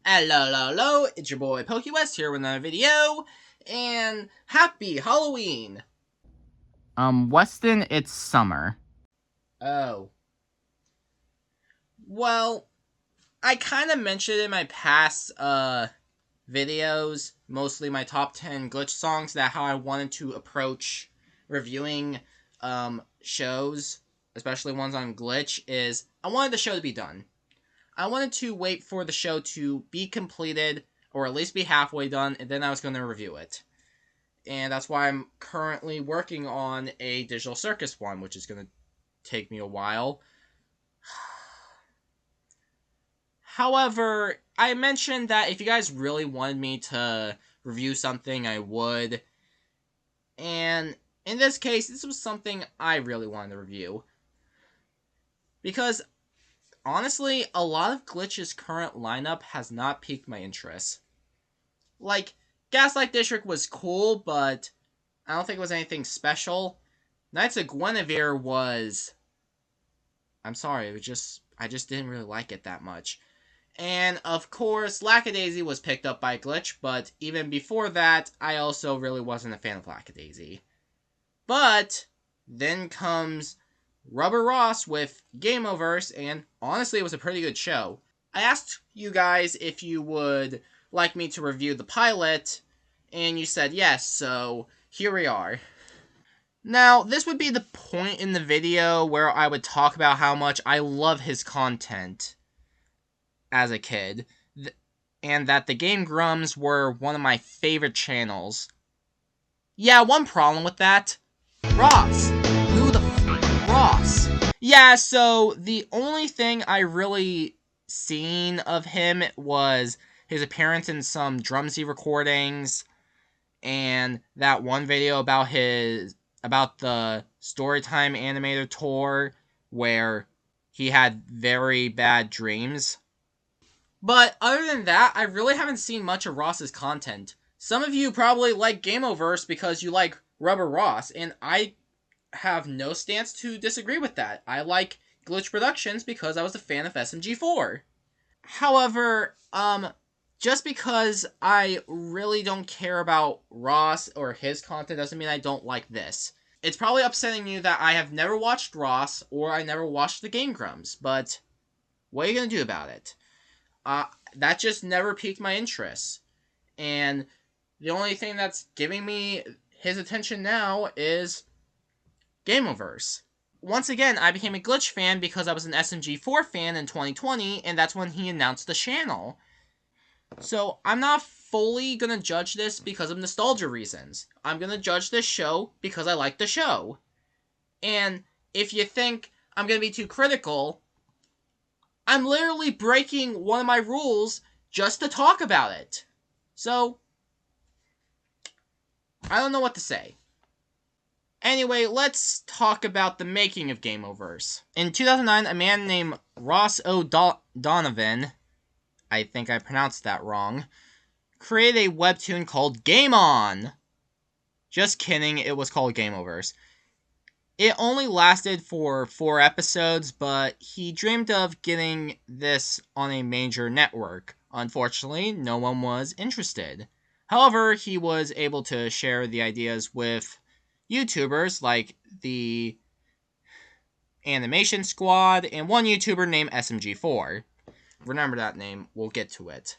Hello, hello, hello, it's your boy PokeWest here with another video, and happy Halloween! Weston, it's summer. Oh. Well, I kind of mentioned in my past, videos, mostly my top 10 glitch songs, that how I wanted to approach reviewing, shows, especially ones on glitch, is I wanted the show to be done. I wanted to wait for the show to be completed, or at least be halfway done, and then I was going to review it. And that's why I'm currently working on a Digital Circus one, which is going to take me a while. However, I mentioned that if you guys really wanted me to review something, I would. And in this case, this was something I really wanted to review. Because, honestly, a lot of Glitch's current lineup has not piqued my interest. Like, Gaslight District was cool, but I don't think it was anything special. Knights of Guinevere was... I'm sorry, I just didn't really like it that much. And, of course, Lackadaisy was picked up by Glitch, but even before that, I also really wasn't a fan of Lackadaisy. But, then comes Rubber Ross with GameOverse, and honestly, it was a pretty good show. I asked you guys if you would like me to review the pilot, and you said yes, so here we are. Now, this would be the point in the video where I would talk about how much I love his content as a kid, and that the Game Grumps were one of my favorite channels. Yeah, one problem with that. Ross. Who the Ross? Yeah, so the only thing I really seen of him was his appearance in some Drumsy recordings, and that one video about the Storytime Animator Tour where he had very bad dreams. But other than that, I really haven't seen much of Ross's content. Some of you probably like GameOverse because you like Rubber Ross, and I have no stance to disagree with that. I like Glitch Productions because I was a fan of SMG4. However, just because I really don't care about Ross or his content doesn't mean I don't like this. It's probably upsetting you that I have never watched Ross or I never watched the Game Grumps, but what are you gonna do about it? That just never piqued my interest. And the only thing that's giving me his attention now is GameOverse. Once again, I became a Glitch fan because I was an SMG4 fan in 2020, and that's when he announced the channel. So I'm not fully gonna judge this because of nostalgia reasons. I'm gonna judge this show because I like the show. And if you think I'm gonna be too critical, I'm literally breaking one of my rules just to talk about it. So, I don't know what to say. Anyway, let's talk about the making of GameOverse. In 2009, a man named Ross O'Donovan, I think I pronounced that wrong, created a webtoon called Game On. Just kidding, it was called GameOverse. It only lasted for 4 episodes, but he dreamed of getting this on a major network. Unfortunately, no one was interested. However, he was able to share the ideas with YouTubers like the Animation Squad and one YouTuber named SMG4. Remember that name, we'll get to it.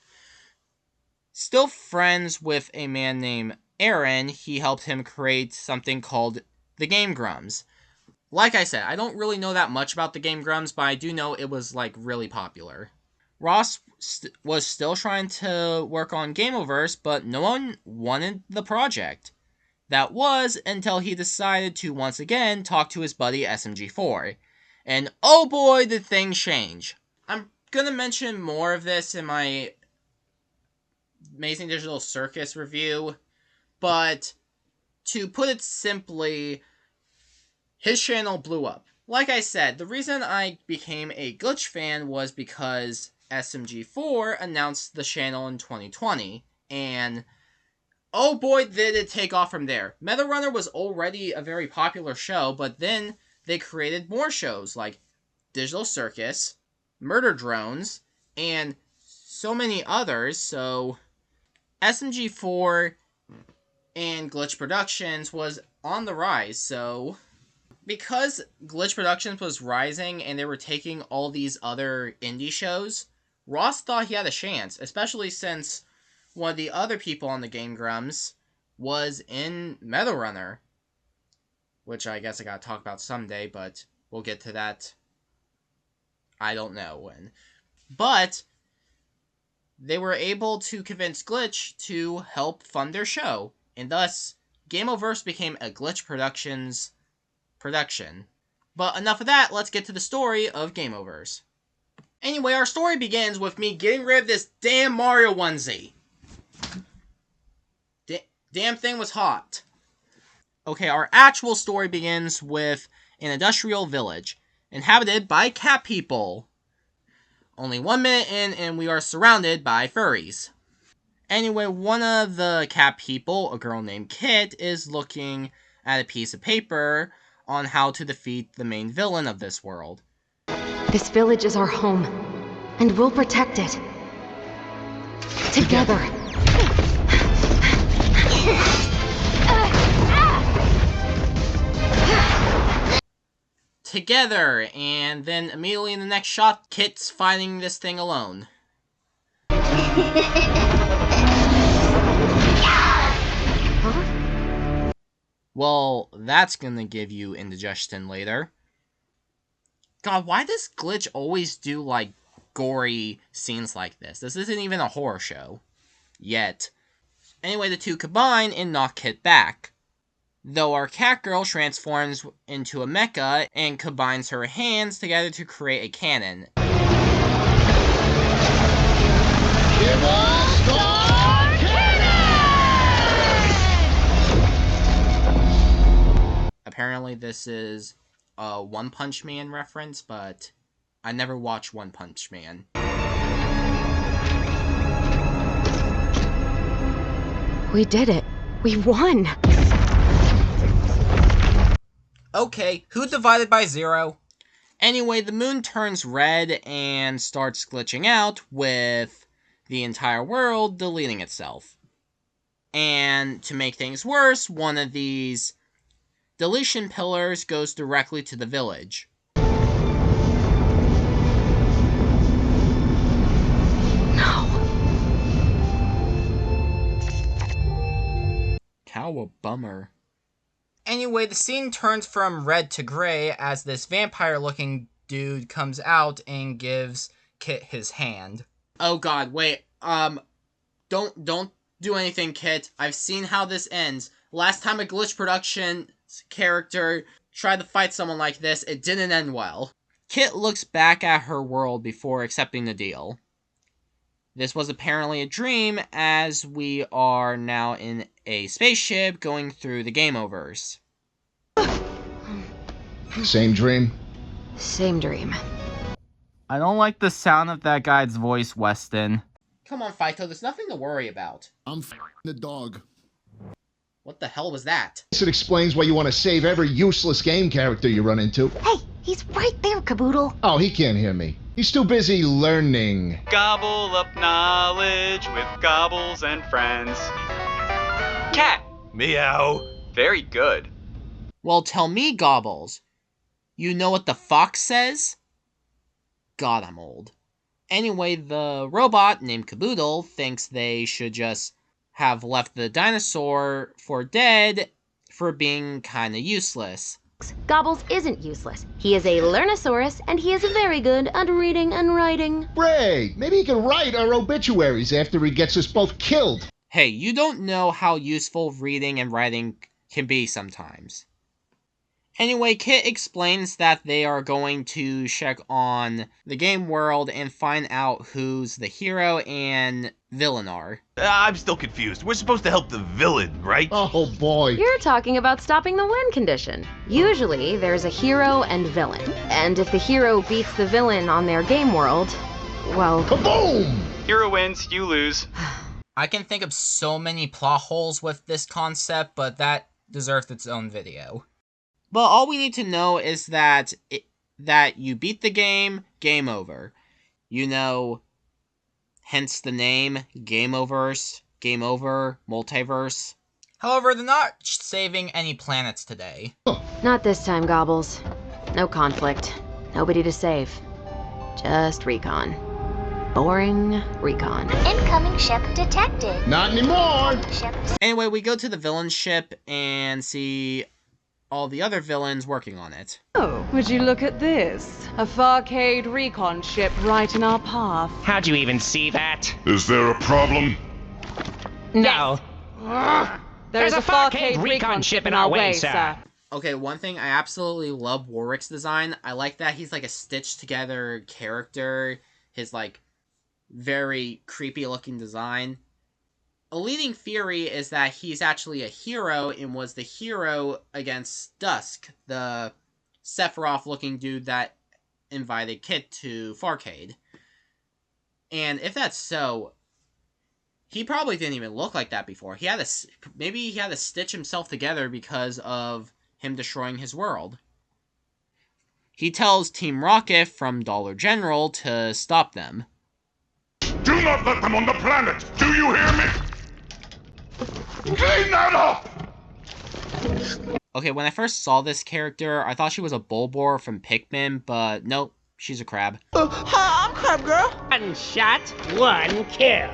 Still friends with a man named Aaron, he helped him create something called the Game Grumps. Like I said, I don't really know that much about the Game Grumps, but I do know it was, like, really popular. Ross was still trying to work on GameOverse, but no one wanted the project. That was until he decided to once again talk to his buddy SMG4. And oh boy, did things change. I'm gonna mention more of this in my Amazing Digital Circus review, but to put it simply, his channel blew up. Like I said, the reason I became a Glitch fan was because SMG4 announced the channel in 2020, and oh boy did it take off from there. Meta Runner was already a very popular show, but then they created more shows like Digital Circus, Murder Drones, and so many others, so SMG4 and Glitch Productions was on the rise, so because Glitch Productions was rising and they were taking all these other indie shows, Ross thought he had a chance, especially since one of the other people on the Game Grumps was in Metal Runner, which I guess I gotta talk about someday, but we'll get to that. I don't know when. But they were able to convince Glitch to help fund their show, and thus GameOverse became a Glitch Productions production. But enough of that, let's get to the story of GameOverse. Anyway, our story begins with me getting rid of this damn Mario onesie. Damn thing was hot. Okay, our actual story begins with an industrial village, inhabited by cat people. Only 1 minute in, and we are surrounded by furries. Anyway, one of the cat people, a girl named Kit, is looking at a piece of paper on how to defeat the main villain of this world. This village is our home, and we'll protect it. Together. Together, and then immediately in the next shot, Kit's fighting this thing alone. Huh? Well, that's gonna give you indigestion later. God, why does Glitch always do, like, gory scenes like this? This isn't even a horror show. Yet. Anyway, the two combine and knock Kit back. Though our cat girl transforms into a mecha and combines her hands together to create a cannon. Give us the cannon! Apparently this is a One Punch Man reference, but I never watched One Punch Man. We did it. We won. Okay, who divided by 0? Anyway, the moon turns red and starts glitching out, with the entire world deleting itself. And to make things worse, one of these deletion pillars goes directly to the village. No. How a bummer. Anyway, the scene turns from red to gray as this vampire-looking dude comes out and gives Kit his hand. Oh god, wait, don't do anything, Kit. I've seen how this ends. Last time a Glitch Productions character tried to fight someone like this, it didn't end well. Kit looks back at her world before accepting the deal. This was apparently a dream, as we are now in a spaceship going through the GameOverse. Same dream? Same dream. I don't like the sound of that guy's voice, Weston. Come on, Fighto, there's nothing to worry about. I'm the dog. What the hell was that? It explains why you want to save every useless game character you run into. Hey, he's right there, Caboodle. Oh, he can't hear me. He's too busy learning. Gobble up knowledge with gobbles and friends. Cat! Meow. Very good. Well, tell me, Gobbles. You know what the fox says? God, I'm old. Anyway, the robot named Caboodle thinks they should just have left the dinosaur for dead for being kinda useless. Gobbles isn't useless. He is a Learnosaurus, and he is very good at reading and writing. Great! Maybe he can write our obituaries after he gets us both killed. Hey, you don't know how useful reading and writing can be sometimes. Anyway, Kit explains that they are going to check on the game world and find out who's the hero and villain are. I'm still confused. We're supposed to help the villain, right? Oh boy. You're talking about stopping the win condition. Usually, there's a hero and villain. And if the hero beats the villain on their game world, well... Kaboom! Hero wins, you lose. I can think of so many plot holes with this concept, but that deserves its own video. But all we need to know is that that you beat the game, game over. You know, hence the name GameOverse, Game Over, Multiverse. However, they're not saving any planets today. Not this time, Gobbles. No conflict. Nobody to save. Just recon. Boring recon. Incoming ship detected. Not anymore. Ship. Anyway, we go to the villain ship and see all the other villains working on it. Oh, would you look at this? A Farcade recon ship right in our path. How'd you even see that? Is there a problem? No. There's a Farcade recon ship in our way, sir. Okay, one thing, I absolutely love Warwick's design. I like that he's like a stitched together character. His like very creepy looking design. A leading theory is that he's actually a hero and was the hero against Dusk, the Sephiroth looking dude that invited Kit to Farcade. And if that's so, he probably didn't even look like that before. Maybe he had to stitch himself together because of him destroying his world. He tells Team Rocket from Dollar General to stop them. Do not let them on the planet! Do you hear me? Clean that up! Okay, when I first saw this character, I thought she was a Bulbor from Pikmin, but nope, she's a crab. Hi, I'm Crab Girl. One shot, one kill.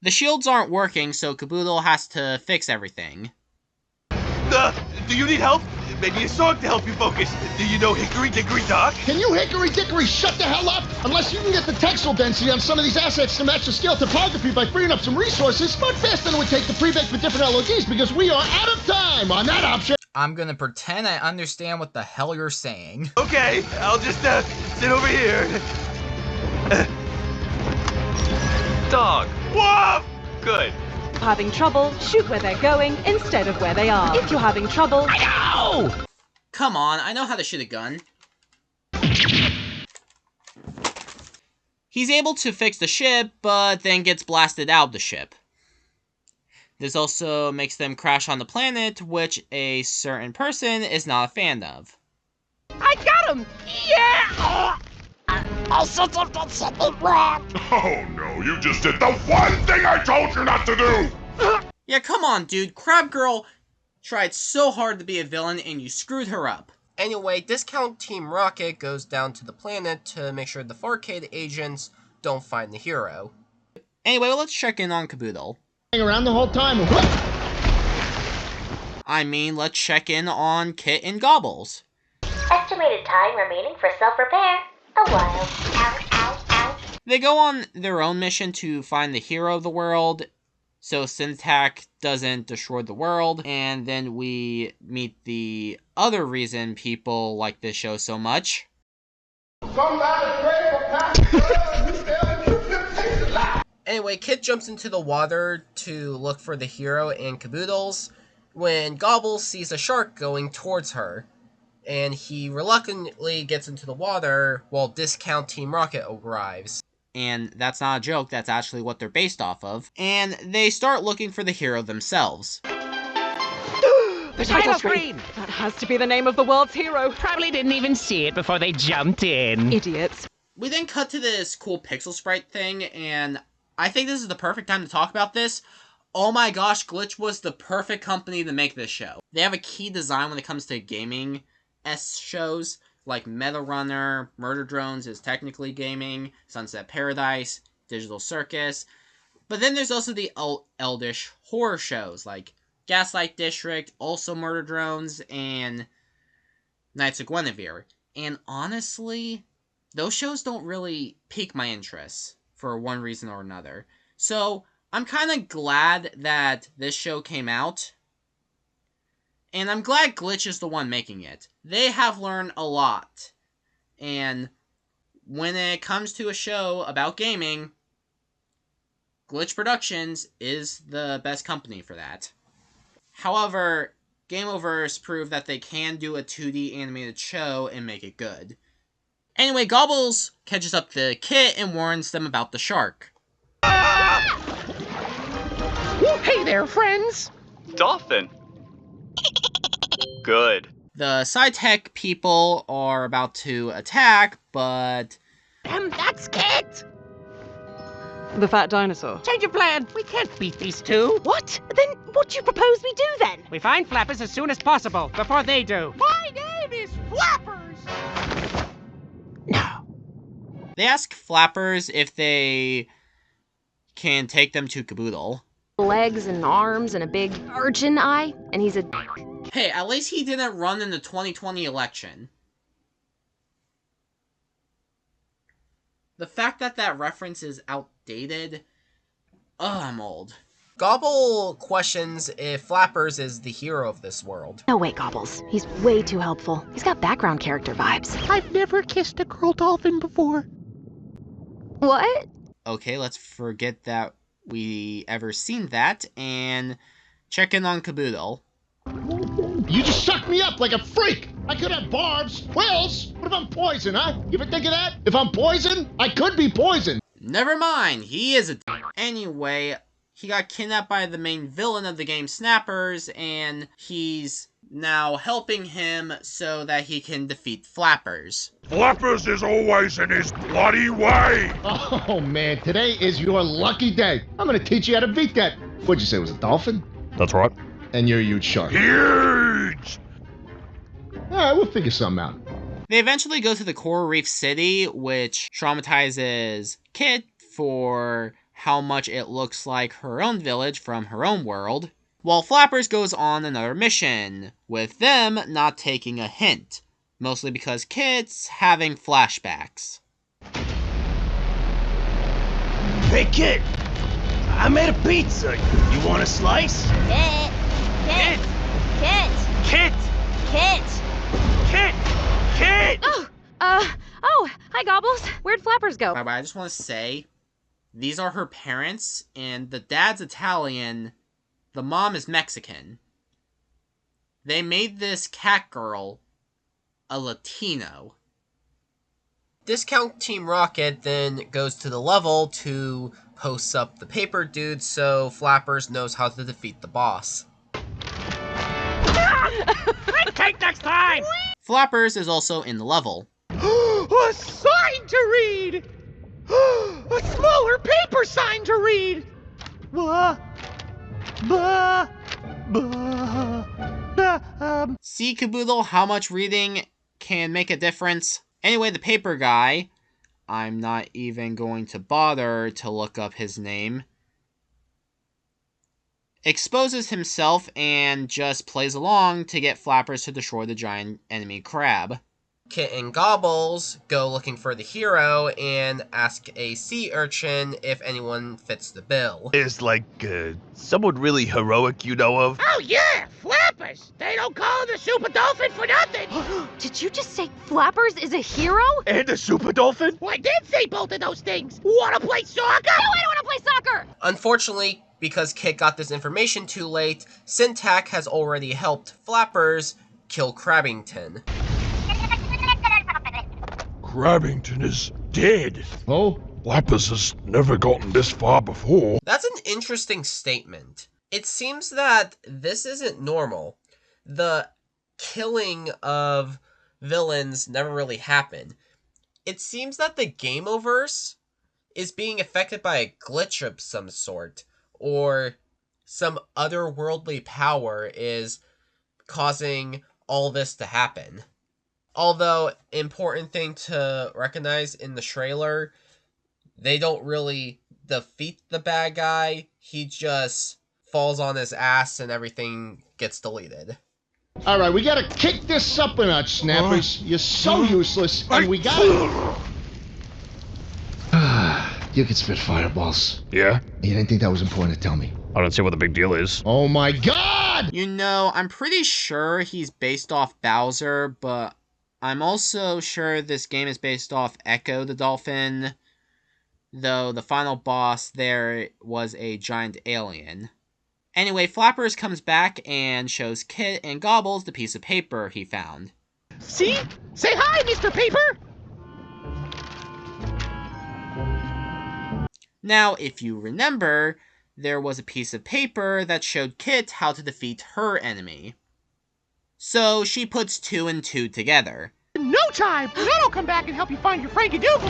The shields aren't working, so Caboodle has to fix everything. Do you need help? Maybe a song to help you focus. Do you know Hickory Dickory Dock? Can you hickory dickory shut the hell up? Unless you can get the textile density on some of these assets to match the scale topography by freeing up some resources, much faster than it would take to pre-bake with different LODs because we are out of time on that option. I'm gonna pretend I understand what the hell you're saying. Okay, I'll just sit over here. Dog. Woof! Good. Having trouble, shoot where they're going instead of where they are. If you're having trouble... Ow! Come on, I know how to shoot a gun. He's able to fix the ship, but then gets blasted out of the ship. This also makes them crash on the planet, which a certain person is not a fan of. I got him! Yeah! Oh no, you just did the one thing I told you not to do! Yeah, come on, dude. Crab Girl tried so hard to be a villain and you screwed her up. Anyway, Discount Team Rocket goes down to the planet to make sure the Farcade agents don't find the hero. Anyway, let's check in on Caboodle. Around the whole time. I mean, let's check in on Kit and Gobbles. Estimated time remaining for self-repair. A while. Ow, ow, ow. They go on their own mission to find the hero of the world, so Syntac doesn't destroy the world, and then we meet the other reason people like this show so much. Anyway, Kit jumps into the water to look for the hero and Caboodles when Gobbles sees a shark going towards her, and he reluctantly gets into the water while Discount Team Rocket arrives. And that's not a joke, that's actually what they're based off of. And they start looking for the hero themselves. The title screen! That has to be the name of the world's hero. Probably didn't even see it before they jumped in. Idiots. We then cut to this cool pixel sprite thing, and I think this is the perfect time to talk about this. Oh my gosh, Glitch was the perfect company to make this show. They have a key design when it comes to gaming shows, like Meta Runner, Murder Drones is technically gaming, Sunset Paradise, Digital Circus. But then there's also the eldish horror shows, like Gaslight District, also Murder Drones, and Knights of Guinevere. And honestly, those shows don't really pique my interest for one reason or another. So I'm kind of glad that this show came out. And I'm glad Glitch is the one making it. They have learned a lot. And when it comes to a show about gaming, Glitch Productions is the best company for that. However, GameOverse proved that they can do a 2D animated show and make it good. Anyway, Gobbles catches up to Kit and warns them about the shark. Hey there, friends! Dolphin. Good. The sci-tech people are about to attack, but... That's Kit! The fat dinosaur. Change of plan. We can't beat these two. What? Then what do you propose we do then? We find Flappers as soon as possible, before they do. My name is Flappers! No. They ask Flappers if they can take them to Caboodle. Legs and arms and a big urchin eye, and he's a... Hey, at least he didn't run in the 2020 election. The fact that that reference is outdated... I'm old. Gobble questions if Flappers is the hero of this world. No way, Gobbles. He's way too helpful. He's got background character vibes. I've never kissed a girl dolphin before. What? Okay, let's forget that we ever seen that, and check in on Caboodle. You just sucked me up like a freak! I could have barbs, quills! What if I'm poison, huh? You ever think of that? If I'm poison, I could be poison! Never mind, he is a Anyway, he got kidnapped by the main villain of the game, Snappers, and he's now helping him so that he can defeat Flappers. Flappers is always in his bloody way! Oh man, today is your lucky day. I'm gonna teach you how to beat that. What'd you say, it was a dolphin? That's right. And you're a huge shark. Huge! Alright, we'll figure something out. They eventually go to the Coral Reef City, which traumatizes Kit for how much it looks like her own village from her own world, while Flappers goes on another mission, with them not taking a hint, mostly because Kit's having flashbacks. Hey, Kit! I made a pizza. You want a slice? Kit! Kit! Kit! Kit! Kit! Kit! Kit! Oh, hi, Gobbles. Where'd Flappers go? But I just want to say, these are her parents, and the dad's Italian, the mom is Mexican. They made this cat girl a Latino. Discount Team Rocket then goes to the level to post up the paper dude so Flappers knows how to defeat the boss. Take next time! Flappers is also in the level. A sign to read! A smaller paper sign to read! See, Caboodle, how much reading can make a difference? Anyway, the paper guy, I'm not even going to bother to look up his name, exposes himself and just plays along to get Flappers to destroy the giant enemy crab. Kit and Gobbles go looking for the hero and ask a sea urchin if anyone fits the bill. Is someone really heroic you know of? Oh yeah, Flappers! They don't call him the Super Dolphin for nothing! Did you just say Flappers is a hero? And a super dolphin? Well, I did say both of those things! Wanna play soccer? No, I don't want to play soccer! Unfortunately, because Kit got this information too late, Syntac has already helped Flappers kill Crabbington. Crabbington is dead. Oh? Flappers has never gotten this far before. That's an interesting statement. It seems that this isn't normal. The killing of villains never really happened. It seems that the Gameoverse is being affected by a glitch of some sort, or some otherworldly power is causing all this to happen. Although, important thing to recognize in the trailer, they don't really defeat the bad guy. He just falls on his ass and everything gets deleted. Alright, we gotta kick this up a notch, Snappers. You're so useless, and we gotta... You can spit fireballs. Yeah? You didn't think that was important to tell me. I don't see what the big deal is. Oh my god! You know, I'm pretty sure he's based off Bowser, but I'm also sure this game is based off Echo the Dolphin, though the final boss there was a giant alien. Anyway, Flappers comes back and shows Kit and Gobbles the piece of paper he found. See? Say hi, Mr. Paper! Now, if you remember, there was a piece of paper that showed Kit how to defeat her enemy. So she puts 2 and 2 together. No time! Then I'll come back and help you find your Frankie Doodle.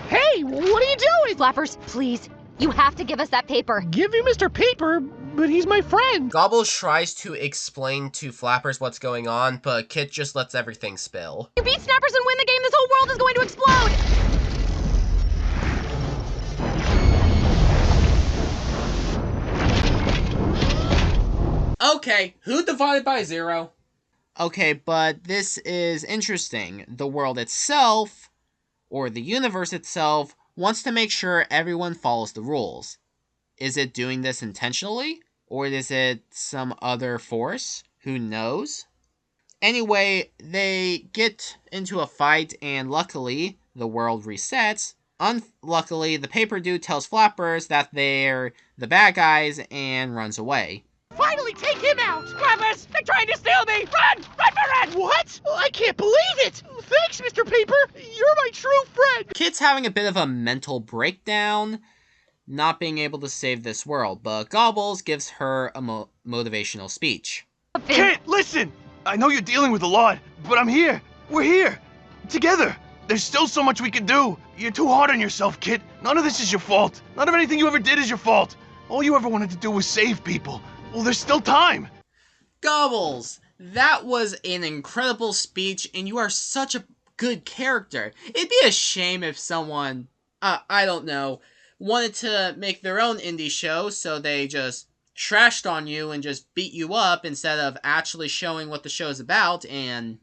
Hey, what are you doing? Flappers, please. You have to give us that paper. Give you Mr. Paper, but he's my friend. Gobbles tries to explain to Flappers what's going on, but Kit just lets everything spill. You beat Snappers and win the game, this whole world is going to explode! Okay, who divided by 0? Okay, but this is interesting. The world itself, or the universe itself, wants to make sure everyone follows the rules. Is it doing this intentionally? Or is it some other force? Who knows? Anyway, they get into a fight, and luckily, the world resets. Unluckily, the paper dude tells Flappers that they're the bad guys and runs away. Finally, take him out! Flappers, they're trying to steal me! Run! Run, run! What? I can't believe it! Thanks, Mr. Paper! You're my true friend! Kit's having a bit of a mental breakdown, not being able to save this world, but Gobbles gives her a motivational speech. Kit, listen! I know you're dealing with a lot, but I'm here. We're here. Together. There's still so much we can do. You're too hard on yourself, Kit. None of this is your fault. None of anything you ever did is your fault. All you ever wanted to do was save people. Well, there's still time. Gobbles, that was an incredible speech, and you are such a good character. It'd be a shame if someone, I don't know, wanted to make their own indie show, so they just trashed on you and just beat you up instead of actually showing what the show's about and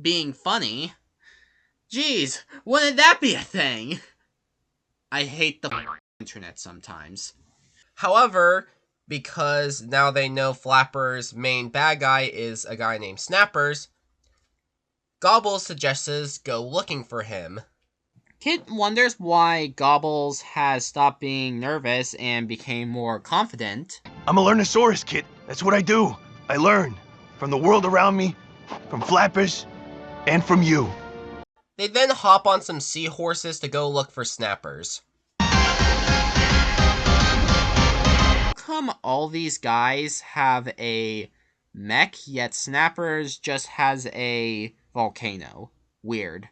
being funny. Jeez, wouldn't that be a thing? I hate the internet sometimes. However, because now they know Flapper's main bad guy is a guy named Snappers, Gobbles suggests go looking for him. Kit wonders why Gobbles has stopped being nervous and became more confident. I'm a Learnosaurus, Kit. That's what I do. I learn. From the world around me, from Flappers, and from you. They then hop on some seahorses to go look for Snappers. Come all these guys have a mech, yet Snappers just has a volcano. Weird.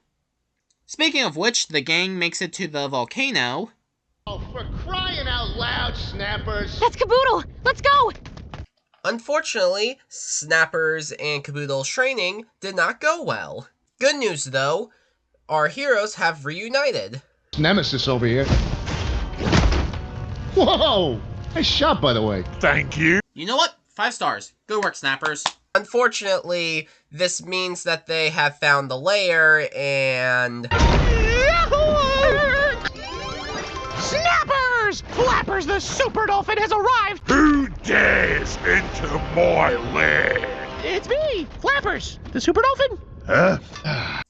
Speaking of which, the gang makes it to the volcano. Oh, for crying out loud, Snappers! That's Caboodle! Let's go! Unfortunately, Snappers and Caboodle's training did not go well. Good news though, our heroes have reunited. Nemesis over here. Whoa! Nice shot, by the way. Thank you. You know what? 5 stars. Good work, Snappers. Unfortunately, this means that they have found the lair and... Snappers! Flappers the Super Dolphin has arrived! Who dares enter my lair? It's me, Flappers, the Super Dolphin. Huh?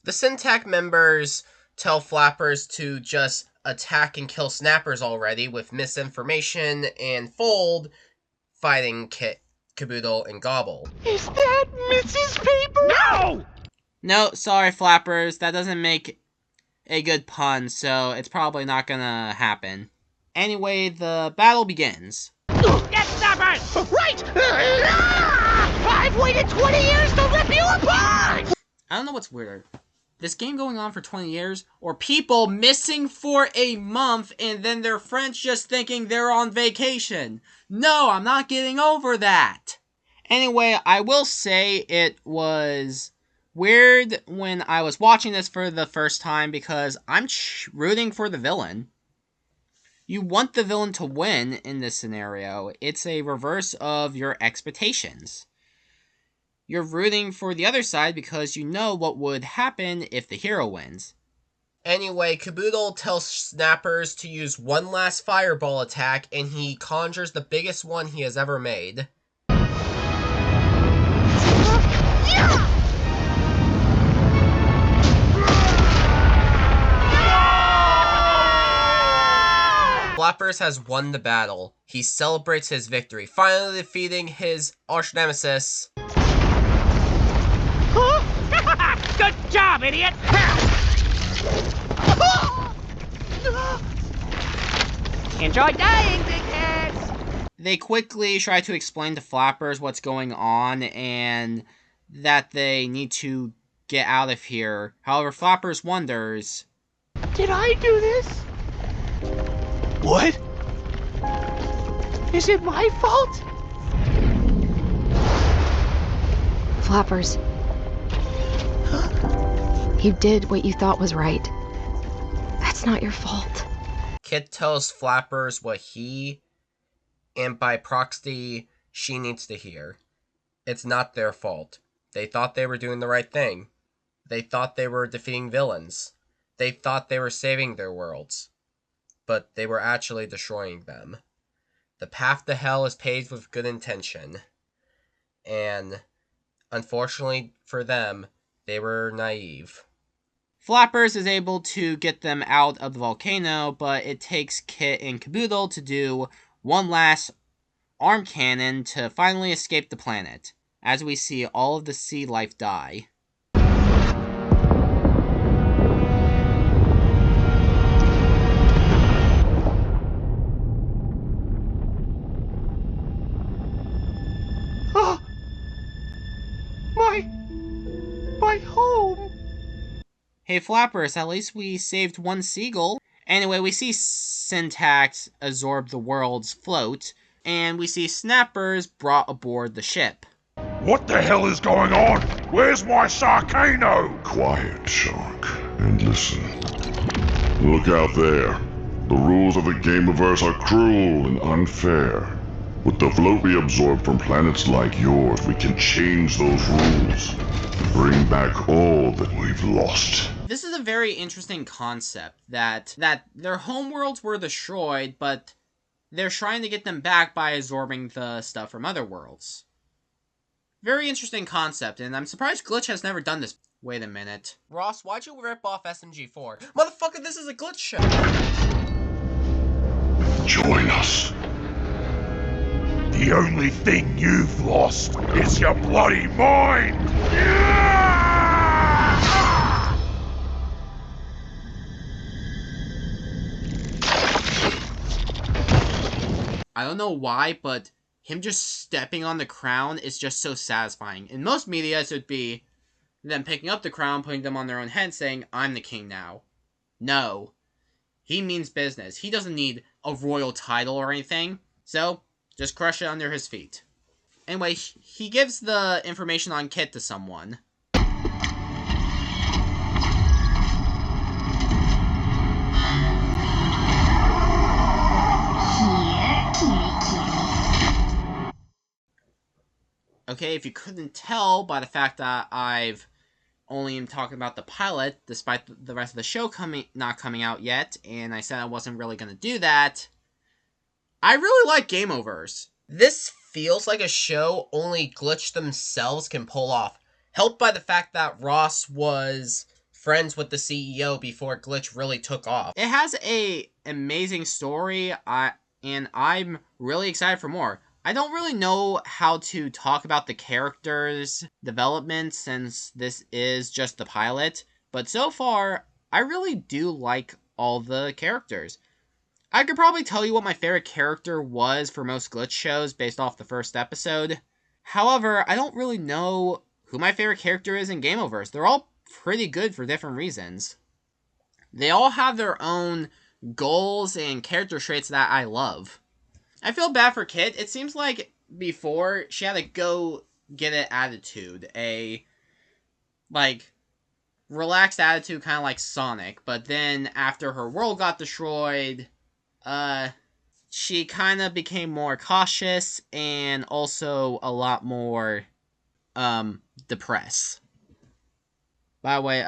The Syntac members tell Flappers to just attack and kill Snappers already, with misinformation and Fold fighting Kit, Caboodle, and Gobble. Is that Mrs. Paper? No! No, sorry, Flappers. That doesn't make a good pun, so it's probably not gonna happen. Anyway, the battle begins. Get Snappers! Right! I've waited 20 years to rip you apart! I don't know what's weirder. This game going on for 20 years, or people missing for a month and then their friends just thinking they're on vacation. No, I'm not getting over that. Anyway, I will say it was weird when I was watching this for the first time because I'm rooting for the villain. You want the villain to win in this scenario. It's a reverse of your expectations. You're rooting for the other side because you know what would happen if the hero wins. Anyway, Caboodle tells Snappers to use one last fireball attack, and he conjures the biggest one he has ever made. Flappers has won the battle. He celebrates his victory, finally defeating his arch-nemesis. Good job, idiot! Enjoy dying, big heads! They quickly try to explain to Flappers what's going on and that they need to get out of here. However, Flappers wonders, Did I do this? What? Is it my fault? Flappers. You did what you thought was right. That's not your fault. Kit tells Flappers what he, and by proxy, she needs to hear. It's not their fault. They thought they were doing the right thing. They thought they were defeating villains. They thought they were saving their worlds. But they were actually destroying them. The path to hell is paved with good intention. And, unfortunately for them, they were naive. Flappers is able to get them out of the volcano, but it takes Kit and Caboodle to do one last arm cannon to finally escape the planet, as we see all of the sea life die. Oh, my home. Hey Flappers, at least we saved one seagull. Anyway, we see Syntax absorb the world's float, and we see Snappers brought aboard the ship. What the hell is going on? Where's my Sarcano? Quiet, Shark, and listen. Look out there. The rules of the Gameoverse are cruel and unfair. With the float we absorb from planets like yours, we can change those rules. Bring back all that we've lost. This is a very interesting concept, that their homeworlds were destroyed, but they're trying to get them back by absorbing the stuff from other worlds. Very interesting concept, and I'm surprised Glitch has never done this. Wait a minute. Ross, why'd you rip off SMG4? Motherfucker, this is a Glitch show! Join us. The only thing you've lost is your bloody mind! I don't know why, but him just stepping on the crown is just so satisfying. In most media, it would be them picking up the crown, putting them on their own head, saying, I'm the king now. No. He means business. He doesn't need a royal title or anything. So, just crush it under his feet. Anyway, he gives the information on Kit to someone. Okay, if you couldn't tell by the fact that I've only am talking about the pilot, despite the rest of the show not coming out yet, and I said I wasn't really going to do that, I really like Gameoverse. This feels like a show only Glitch themselves can pull off, helped by the fact that Ross was friends with the CEO before Glitch really took off. It has an amazing story, and I'm really excited for more. I don't really know how to talk about the characters' development since this is just the pilot, but so far, I really do like all the characters. I could probably tell you what my favorite character was for most Glitch shows based off the first episode. However, I don't really know who my favorite character is in Gameoverse. They're all pretty good for different reasons. They all have their own goals and character traits that I love. I feel bad for Kit. It seems like before she had a go get it attitude, a relaxed attitude, kind of like Sonic. But then after her world got destroyed, she kind of became more cautious and also a lot more depressed. By the way,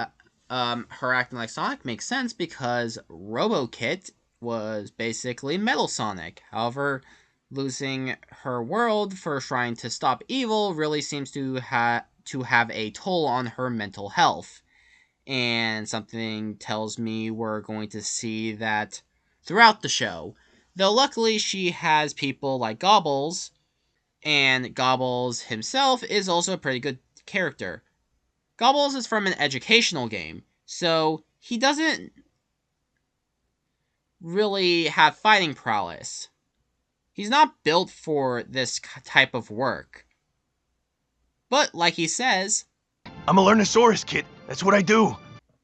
her acting like Sonic makes sense because RoboKit was basically Metal Sonic. However, losing her world for trying to stop evil really seems to have a toll on her mental health. And something tells me we're going to see that throughout the show. Though luckily she has people like Gobbles, and Gobbles himself is also a pretty good character. Gobbles is from an educational game, so he doesn't really have fighting prowess. He's not built for this type of work. But, like he says, I'm a Learnosaurus, kid. That's what I do.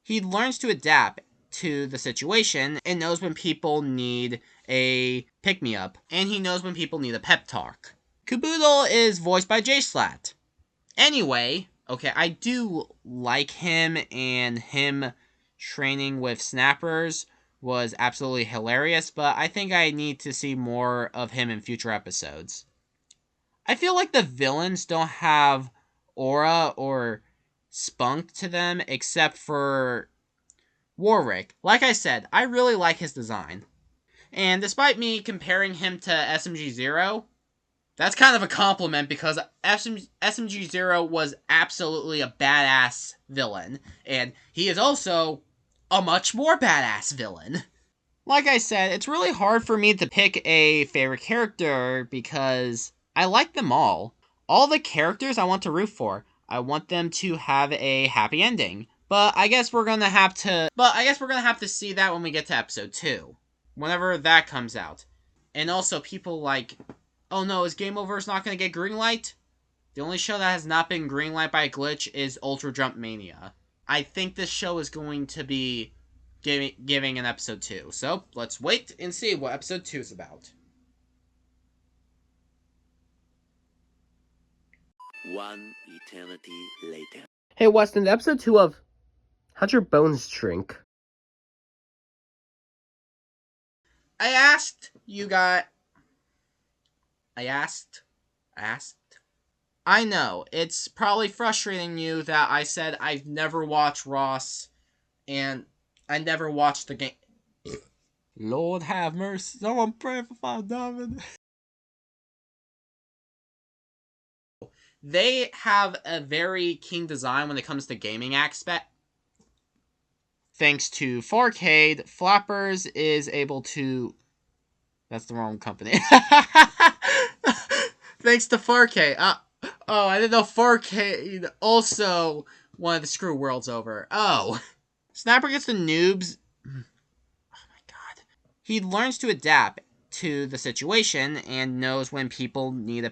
He learns to adapt to the situation and knows when people need a pick-me-up, and he knows when people need a pep talk. Caboodle is voiced by J Slat. Anyway, okay, I do like him, and him training with snappers was absolutely hilarious, but I think I need to see more of him in future episodes. I feel like the villains don't have aura or spunk to them except for Warwick. Like I said, I really like his design. And despite me comparing him to SMG0, that's kind of a compliment because SMG0 was absolutely a badass villain. And he is also a much more badass villain. Like I said, it's really hard for me to pick a favorite character because I like them all. All the characters I want to root for. I want them to have a happy ending. But I guess we're gonna have to see that when we get to episode 2. Whenever that comes out. And also people like, oh no, is GameOverse not gonna get greenlight? The only show that has not been greenlight by a glitch is Ultra Jump Mania. I think this show is going to be giving an episode 2. So, let's wait and see what episode 2 is about. One eternity later. Hey, Weston, episode 2 of How'd Your Bones Shrink? I asked. I know, it's probably frustrating you that I said I've never watched Ross, and I never watched the game. Lord have mercy, someone pray for Father David. They have a very keen design when it comes to gaming aspect. Thanks to Farcade, Flappers is able to... That's the wrong company. Thanks to Farcade. I didn't know Farcade also wanted to screw Worlds over. Oh. Snapper gets the noobs... Oh my god. He learns to adapt to the situation and knows when people need a